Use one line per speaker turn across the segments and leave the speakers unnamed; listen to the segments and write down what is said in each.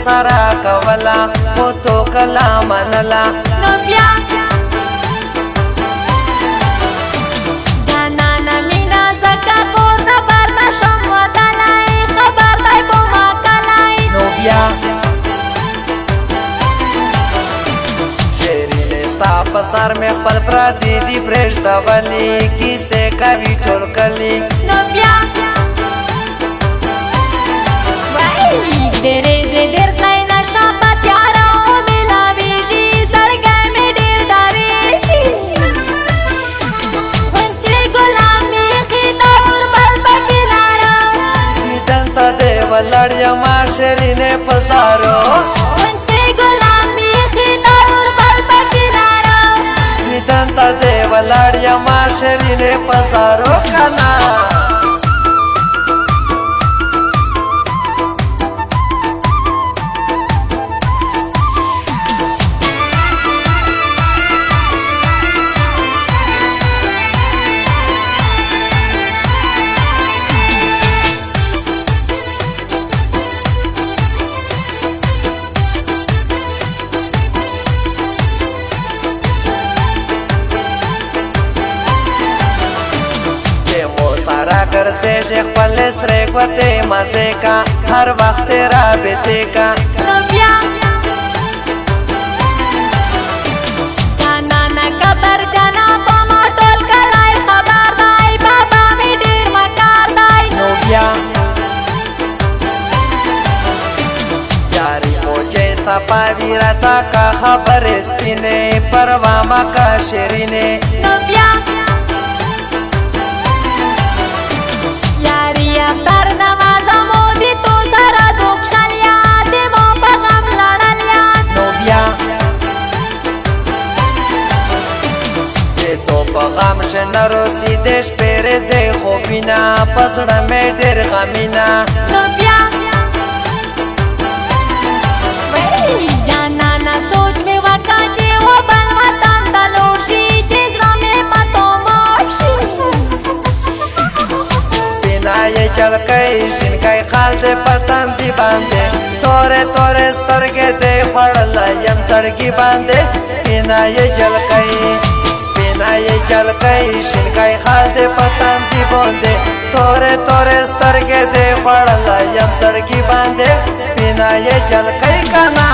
سرا کولا خو تو کلا منلا
نو بیا جانانا مینا زکا کور خبر نشم ودلای خبر دای بو ما کلای
نو بیا شیرین ستا په سر مې خپل پردي دي پرېږده ولې کیسې کوي ټول کلي
نو بیا ډېرې زه ډېر تللی نشه په تیاره ومیلاویږي زړګی مې ډېر ډارېږي غونچې ګلان مې ایښي د اور بل پکې لاړم
دیدن ته دې ولاړ یما شیرینې په سارو
غونچې ګلان مې ایښي د اور بل پکې لاړم
دیدن ته دې ولاړ یما شیرینې په سارو کنه ګرځېږي خپل سرې ګوتې مزې کا هر وخت رابطې کا
نو بیا جانانه قبر جنا په ما ټول کلی خبر دی بابا مې ډېر مکار دی
نو بیا یاري موجې صفاوي راته کا خبرې سپینې پروا مه کا شیرینې
نو بیا اختر نوازه مو دی تو سره دوک شل یاد مو په غم لړل یاد
نو بیا د تو په غم شنه روسیدې شپې ورځې خوبینا په زړه مې ډېر غمینه
نو بیا جانانه سوچ مې وکړه چې و بل وطن ته لوړ شي چې زړه مې په تو موړ شي
نای چلکای شینکای خال دې پتن دی باندې تورې تورې سترګې دې خړل یم سړګي باندې سپینای چلکای شینکای خال دې پتن دی باندې تورې تورې سترګې دې خړل یم سړګي باندې سپینای چلکای کنا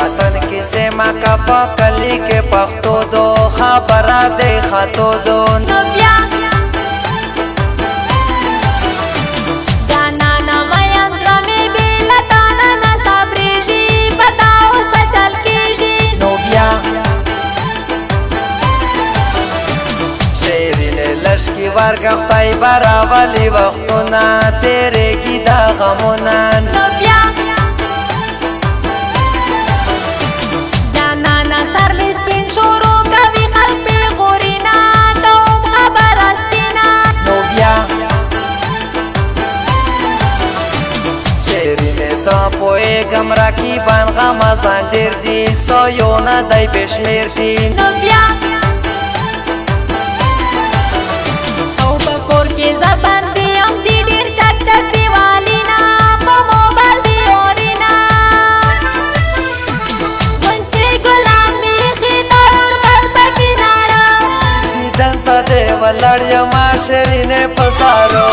वतन की सेमा का पकली के पख्तो दो खबरा दे खतो दो
نو بیا جانانا مین زړه مې بې له تانه نه صبرېږي پتا اوس چل کېږي
نو بیا شیرینې لښکي ورکه خدای به راولي وختونه تېرېږي دا غمونه
نو بیا سر می سپین شروع کوي خلق پې غورینا ټوم خبره سپینا
نو بیا شیرینې زه پوهېږم رقیبان غمازان ډېر دي سو یو نه دی بې شمېر دي
نو بیا او په کور کې زه بندي یم دي ډېر چک چک دیوالینا په موبایل دي اورېنا
دې ولاړ یما شیرینې په سارو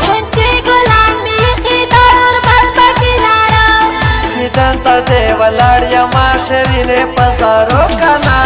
غونچې ګلان مې ایښي د اور بل پکې لاړم
دیدن ته دې ولاړ یما شیرینې په سارو کنه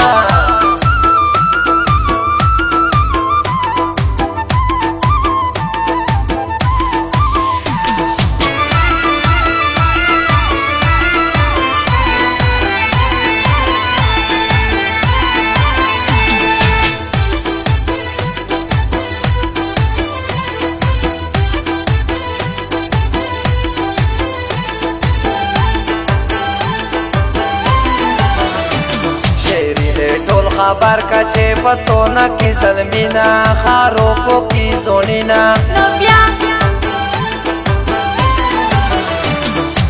ټول خبر کچې پتونه کی ظلمینا خاروپو کی زونینا
نو بیا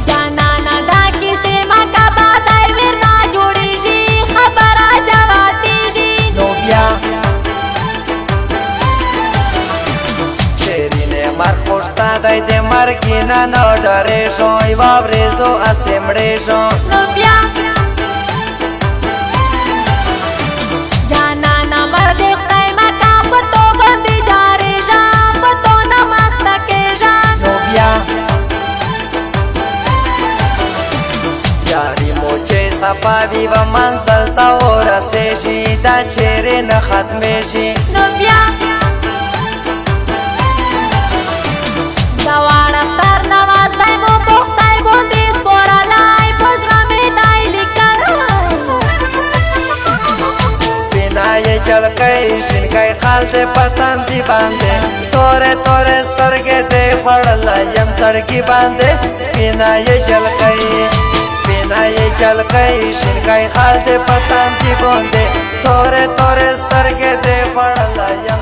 جانانا دا کیسې ما کا بادای ورنا جوړیږي خبره جواتیږي
نو بیا شیرینه مرګ خوشتا دی د مرګینا نو ډارې شو یوه ورېزو اسې مړې شو
نو بیا جانانا مرد خدای ما کا پتو باندې جارې ژان پتو نه مخته کې ژان
نو بیا یاري مو چې صفاوي و منزل ته ورسېږي دا چیرې نه ختمېږي
نو بیا دواړه تر نواز دی مو په خدای باندې سپارلی په زړه مې دی لیکلی
سپینه یې جلکۍ شینکۍ خال دې په تندي باندې تورې تورې سترګې دې خوړلی یم سړکي باندې سپینه یې جلکۍ شینکۍ خال دې په تندي باندې تورې تورې سترګې دې خوړلی یم